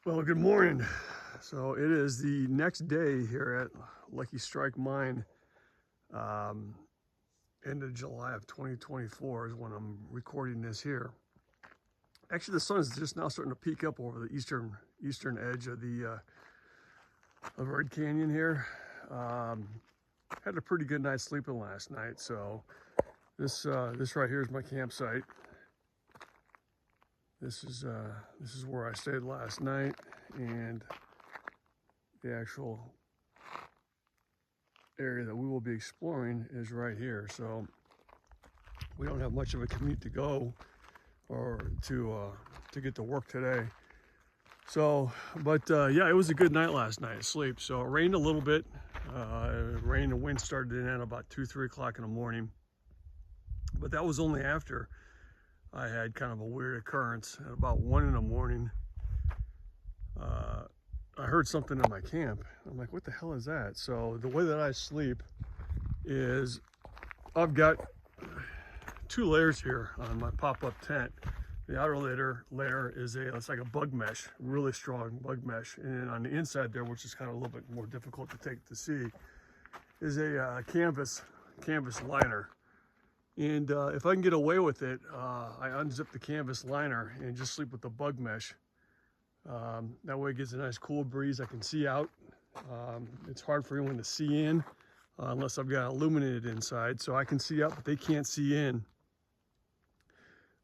Well, good morning. So it is the next day here at Lucky Strike Mine. Um, End of July of 2024 is when I'm recording this here. Actually, the sun is just now starting to peek up over the eastern edge of the of Red Canyon here. Had a pretty good night's sleeping last night, so this right here is my campsite. This is where I stayed last night, and the actual area that we will be exploring is right here. So we don't have much of a commute to go or to get to work today. So, but yeah, it was a good night last night of sleep. So it rained a little bit. Rain and wind started in at about 2-3 o'clock in the morning, but that was only after I had kind of a weird occurrence. At about 1 in the morning, I heard something in my camp. I'm like, what the hell is that? So the way that I sleep is I've got 2 layers here on my pop-up tent. The outer layer is it's like a bug mesh, really strong bug mesh. And then on the inside there, which is kind of a little bit more difficult to see, is a canvas liner. And if I can get away with it, I unzip the canvas liner and just sleep with the bug mesh. That way it gets a nice cool breeze. I can see out. It's hard for anyone to see in unless I've got illuminated inside. So I can see out, but they can't see in.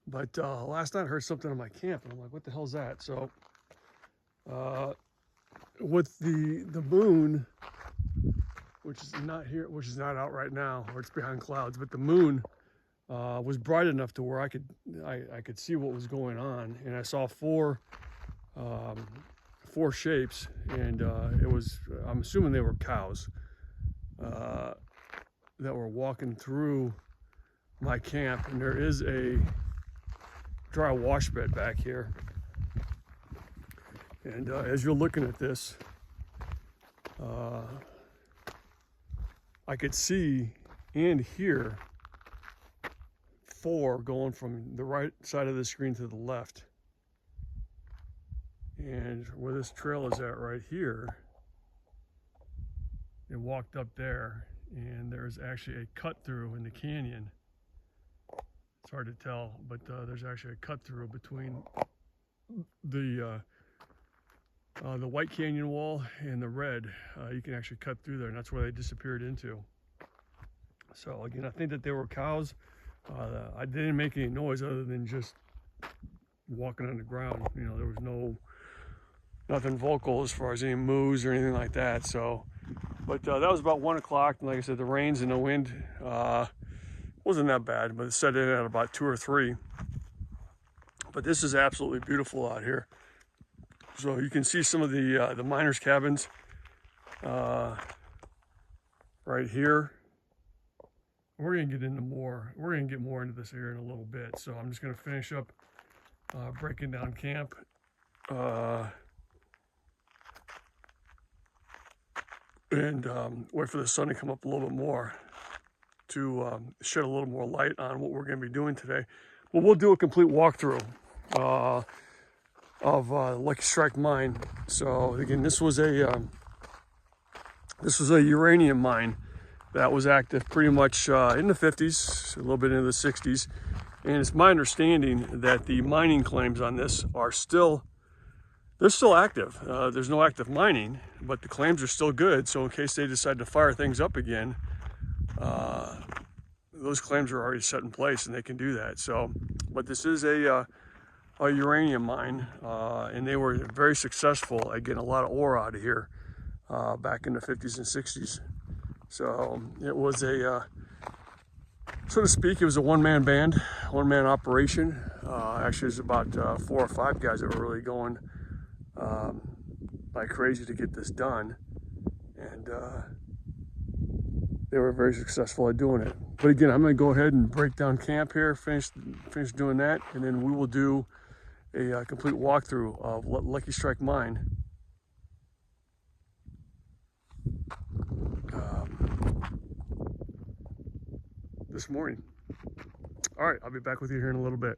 But last night I heard something in my camp, and I'm like, what the hell's that? So with the moon, which is not here, which is not out right now, or it's behind clouds, but the moon was bright enough to where I could see what was going on, and I saw four shapes, and I'm assuming they were cows that were walking through my camp. And there is a dry wash bed back here, and as you're looking at this, I could see and hear 4 going from the right side of the screen to the left. And where this trail is at right here, it walked up there, and there's actually a cut through in the canyon. It's hard to tell, but there's actually a cut through between the White Canyon wall and the red. You can actually cut through there, and that's where they disappeared into. So again, I think that they were cows. I didn't make any noise other than just walking on the ground. You know, there was nothing vocal as far as any moos or anything like that. So, but that was about 1 o'clock, and like I said, the rains and the wind wasn't that bad, but it set in at about 2 or 3. But this is absolutely beautiful out here. So you can see some of the miners' cabins right here. We're gonna get into more. We're gonna get more into this here in a little bit. So I'm just gonna finish up breaking down camp. And wait for the sun to come up a little bit more to shed a little more light on what we're going to be doing today. But we'll do a complete walkthrough of Lucky Strike Mine. So again, this was a uranium mine that was active pretty much in the 50s, a little bit into the 60s. And it's my understanding that the mining claims on this are still active. There's no active mining, but the claims are still good. So in case they decide to fire things up again, those claims are already set in place, and they can do that. So, but this is a uranium mine, and they were very successful at getting a lot of ore out of here back in the 50s and 60s. So it was a, so to speak, it was a one-man band, one-man operation. Actually, there's about 4 or 5 guys that were really going like crazy to get this done, and they were very successful at doing it. But again, I'm going to go ahead and break down camp here, finish doing that, and then we will do a complete walkthrough of Lucky Strike Mine. This morning. All right, I'll be back with you here in a little bit.